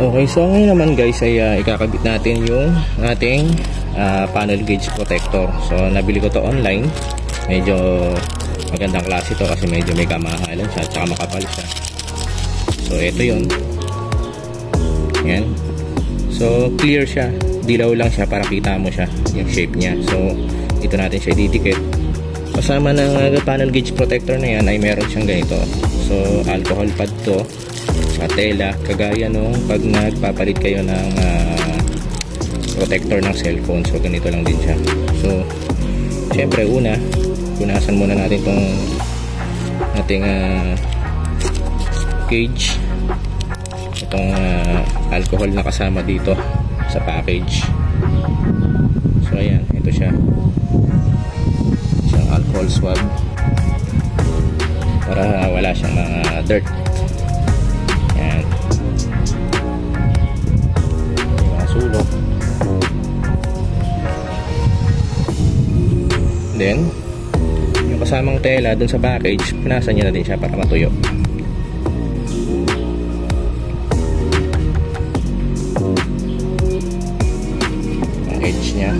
Okay, so ngayon naman guys ay ikakabit natin yung ating panel gauge protector. So nabili ko to online. Medyo magandang klase to kasi medyo may kamahalan siya at saka makapal siya. So ito yun. Yan. So clear siya. Dilaw lang siya para kita mo siya, yung shape niya. So ito natin siya didikit. Kasama ng panel gauge protector na yan ay meron siyang ganito. So alcohol pad to sa tela, kagaya nung pag nagpapalit kayo ng protector ng cellphone. So ganito lang din siya. So syempre punasan muna natin itong ating gauge, itong alcohol na kasama dito sa package. So ayan, ito siya, siyang alcohol swab para wala siyang mga dirt. Ayan, mga sulok. Then yung kasamang tela dun sa package, punasan nyo na din siya para matuyo. Ang edge nya.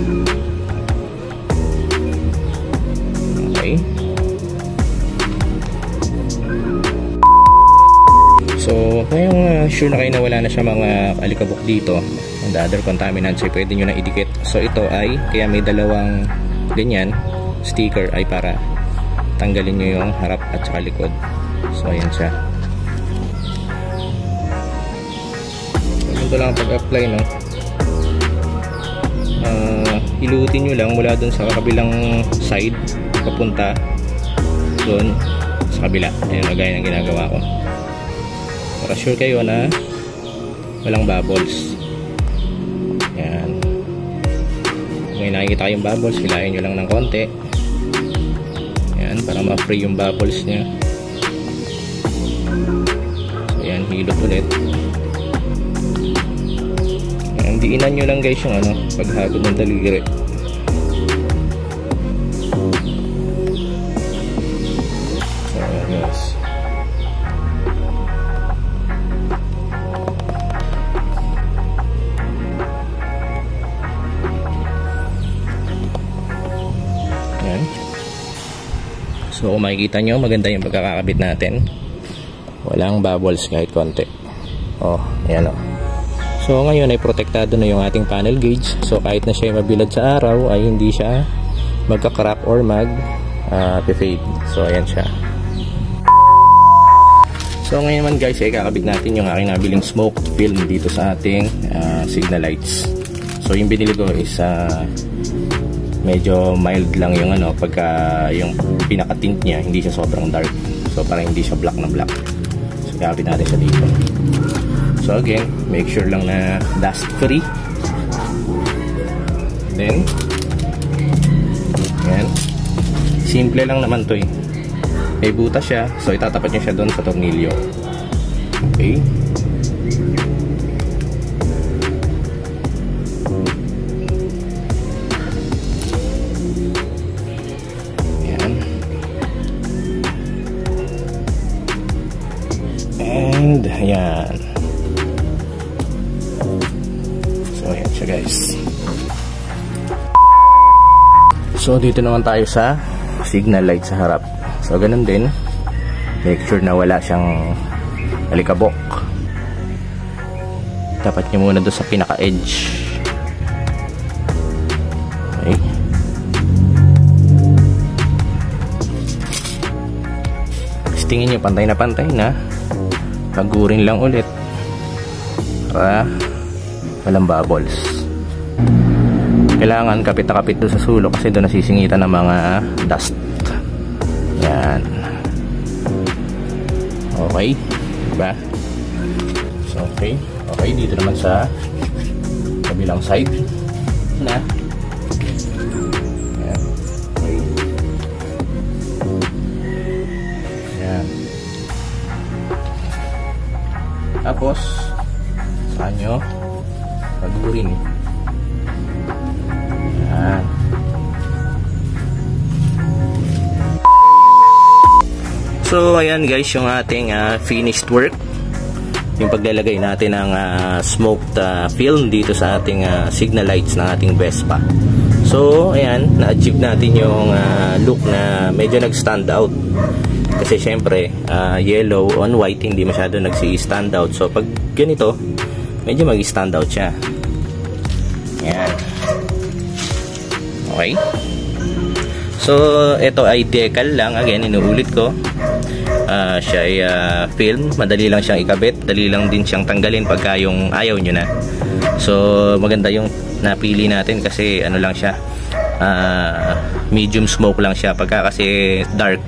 Okay. So ngayong sure na kayo na wala na siya mga alikabok dito and other contaminants, ay pwede nyo na idikit. So ito ay kaya may dalawang ganyan sticker ay para tanggalin nyo yung harap at saka likod. So ayan siya. Ito lang pag-apply, no? Hilutin nyo lang mula dun sa kabilang side papunta dun sa kabila. Ayan, gaya ng ginagawa ko para sure kayo na walang bubbles. Ayan, kung may nakikita kayong bubbles, hilahin nyo lang ng konti. Ayan, para ma-free yung bubbles nya. So ayan, hilot ulit. Ayan, diinan nyo lang guys yung paghagod ng daliri. So ayan guys. Ayan. So kung makikita nyo, maganda yung pagkakakabit natin. Walang bubbles kahit konti. Oh, ayan o. So ngayon ay protektado na yung ating panel gauge. So kahit na siya ay mabilad sa araw, ay hindi siya magka-crack or mag-fade. So ayan siya. So ngayon naman guys, ay kakabit natin yung aking nabiling smoke film dito sa ating signal lights. So yung binili ko is medyo mild lang yung pagka yung pinaka-tint niya, hindi siya sobrang dark. So para hindi siya black na black. So kakabit natin siya dito. So again, make sure lang na dust free. Then yan, simple lang naman to eh. May butas siya, so itatapat niya siya doon sa tornilyo. Okay. And ayan. So ayan siya guys. So dito naman tayo sa signal light sa harap. So ganun din, make sure na wala siyang alikabok. Tapat nyo muna doon sa pinaka edge. Okay. Tingin nyo pantay na pagurin lang ulit para walang bubbles. Kailangan kapit na kapit doon sa sulok kasi doon nasisingitan ng mga dust. Yan. Okay, diba? So okay, dito naman sa kabilang side na. Yan. Okay. Yan. Tapos saan nyo pagurin. Yan. So ayan guys, yung ating finished work. yung paglalagay natin ng smoked film dito sa ating signal lights ng ating Vespa. So ayan, na-achieve natin yung look na medyo nag-stand out. Kasi syempre yellow on white hindi masyado nagsi-stand out. So pag ganito, medyo mag-stand out siya. Ayan. Okay. So ito ay decal lang. Again, inuulit ko. Siya ay film. Madali lang siyang ikabit. Dali lang din siyang tanggalin pagka yung ayaw nyo na. So maganda yung napili natin kasi ano lang siya, medium smoke lang siya. Pagka kasi dark,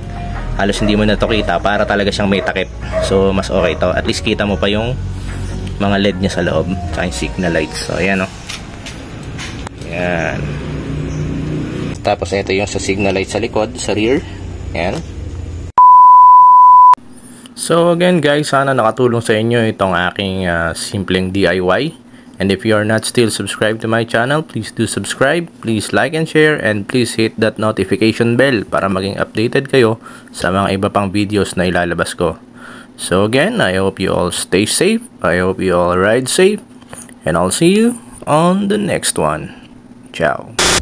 halos hindi mo na to kita, para talaga siyang may takip. So mas okay to. At least kita mo pa yung mga LED niya sa loob, tsaka yung signal lights. So ayan o. Ayan. Tapos ito yung sa signal light sa likod, sa rear. Ayan. So again guys, sana nakatulong sa inyo itong aking simpleng DIY. And if you are not still subscribed to my channel, please do subscribe, please like and share, and please hit that notification bell para maging updated kayo sa mga iba pang videos na ilalabas ko. So again, I hope you all stay safe, I hope you all ride safe, and I'll see you on the next one. Ciao.